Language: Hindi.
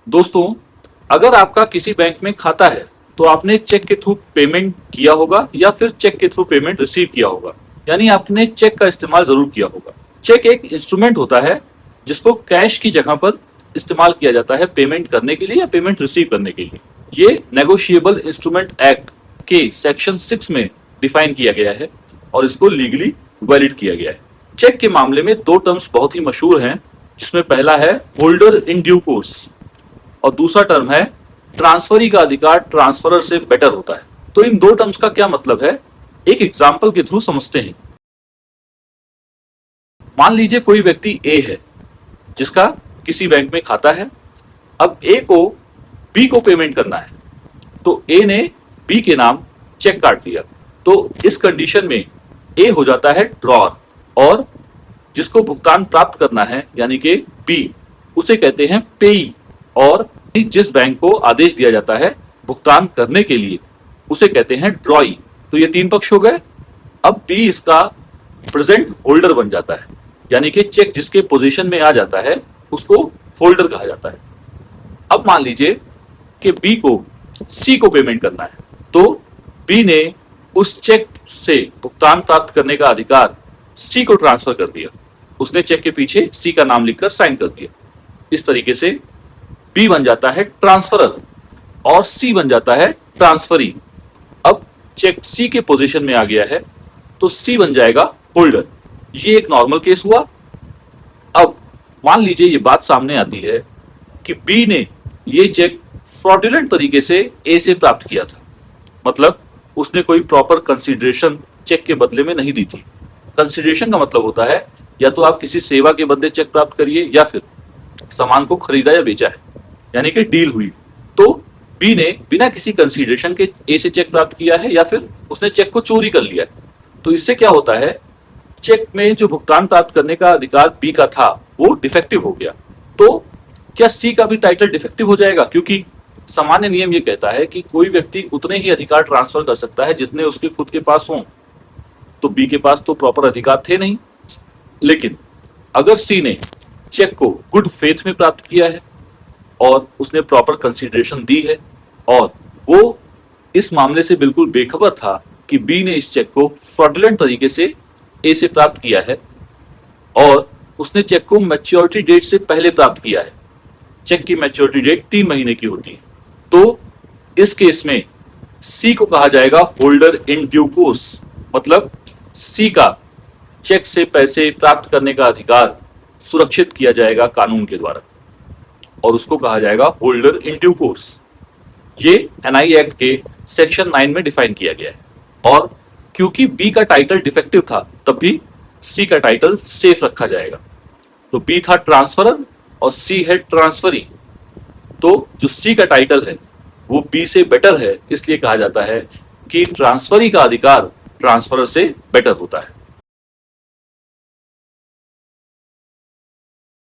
दोस्तों, अगर आपका किसी बैंक में खाता है तो आपने चेक के थ्रू पेमेंट किया होगा या फिर चेक के थ्रू पेमेंट रिसीव किया होगा, यानी आपने चेक का इस्तेमाल जरूर किया होगा। चेक एक इंस्ट्रूमेंट होता है जिसको कैश की जगह पर इस्तेमाल किया जाता है पेमेंट करने के लिए या पेमेंट रिसीव करने के लिए। ये नेगोशिएबल इंस्ट्रूमेंट एक्ट के सेक्शन 6 में डिफाइन किया गया है और इसको लीगली वैलिड किया गया है। चेक के मामले में दो टर्म्स बहुत ही मशहूर हैं, जिसमें पहला है होल्डर इन ड्यू कोर्स और दूसरा टर्म है ट्रांसफरी का अधिकार ट्रांसफरर से बेटर होता है। तो इन दो टर्म्स का क्या मतलब है, एक एग्जाम्पल के थ्रू समझते हैं। मान लीजिए कोई व्यक्ति ए है जिसका किसी बैंक में खाता है। अब ए को बी को पेमेंट करना है, तो ए ने बी के नाम चेक काट दिया। तो इस कंडीशन में ए हो जाता है ड्रॉअर और जिसको भुगतान प्राप्त करना है यानी कि बी, उसे कहते हैं पेई। और जिस बैंक को आदेश दिया जाता है भुगतान करने के लिए उसे कहते हैं ड्रॉई। तो ये तीन पक्ष हो गए। अब बी इसका प्रेजेंट होल्डर बन जाता है, यानी कि चेक जिसके पोजीशन में आ जाता है उसको होल्डर कहा जाता है। अब मान लीजिए कि बी को सी को पेमेंट करना है, तो बी ने उस चेक से भुगतान प्राप्त करने का अधिकार सी को ट्रांसफर कर दिया। उसने चेक के पीछे सी का नाम लिखकर साइन कर दिया। इस तरीके से बी बन जाता है ट्रांसफरर और सी बन जाता है ट्रांसफरी। अब चेक सी के पोजीशन में आ गया है तो सी बन जाएगा होल्डर। ये एक नॉर्मल केस हुआ। अब मान लीजिए ये बात सामने आती है कि बी ने ये चेक फ्रॉडुलेंट तरीके से ए से प्राप्त किया था, मतलब उसने कोई प्रॉपर कंसीडरेशन चेक के बदले में नहीं दी थी। कंसीडरेशन का मतलब होता है या तो आप किसी सेवा के बदले चेक प्राप्त करिए या फिर सामान को खरीदा या बेचा है, यानी कि डील हुई। तो बी ने बिना किसी कंसीडरेशन के ए से चेक प्राप्त किया है या फिर उसने चेक को चोरी कर लिया है। तो इससे क्या होता है, चेक में जो भुगतान प्राप्त करने का अधिकार बी का था वो डिफेक्टिव हो गया। तो क्या सी का भी टाइटल डिफेक्टिव हो जाएगा? क्योंकि सामान्य नियम ये कहता है कि कोई व्यक्ति उतने ही अधिकार ट्रांसफर कर सकता है जितने उसके खुद के पास हों। तो बी के पास तो प्रॉपर अधिकार थे नहीं। लेकिन अगर सी ने चेक को गुड फेथ में प्राप्त किया है और उसने प्रॉपर कंसीडरेशन दी है और वो इस मामले से बिल्कुल बेखबर था कि बी ने इस चेक को फ्रॉडुलेंट तरीके से ए से प्राप्त किया है और उसने चेक को मैच्योरिटी डेट से पहले प्राप्त किया है। चेक की मैच्योरिटी डेट 3 महीने की होती है। तो इस केस में सी को कहा जाएगा होल्डर इन ड्यू कोर्स, मतलब सी का चेक से पैसे प्राप्त करने का अधिकार सुरक्षित किया जाएगा कानून के द्वारा और उसको कहा जाएगा होल्डर इन ड्यू कोर्स। ये एनआई एक्ट के सेक्शन 9 में डिफाइन किया गया है। और क्योंकि बी का टाइटल डिफेक्टिव था तब भी सी का टाइटल सेफ रखा जाएगा। तो बी था ट्रांसफरर और सी है ट्रांसफरी। तो जो सी का टाइटल है वो बी से बेटर है, इसलिए कहा जाता है कि ट्रांसफरी का अधिकार ट्रांसफरर से बेटर होता है।